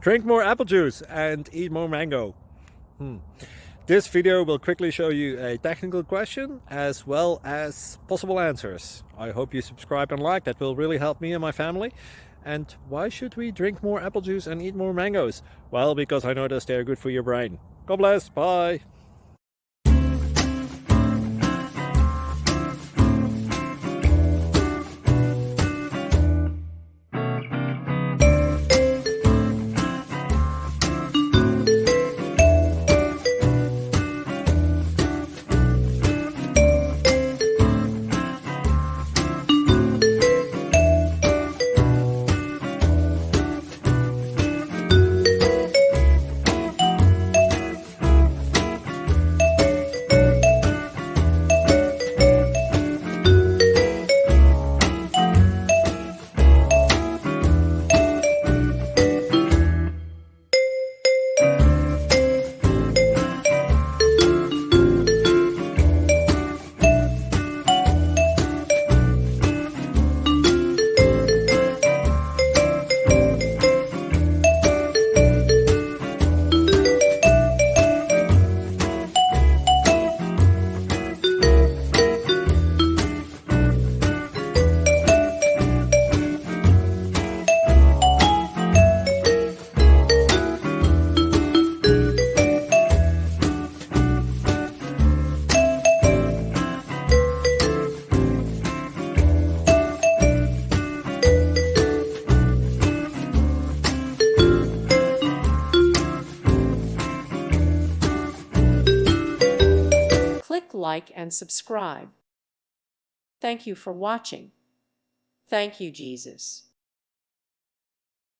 Drink more apple juice and eat more mango. This video will quickly show you a technical question as well as possible answers. I hope you subscribe and like, that will really help me and my family. And why should we drink more apple juice and eat more mangoes? Well, because I noticed they're good for your brain. God bless, bye! Click like and subscribe. Thank you for watching. Thank you, Jesus.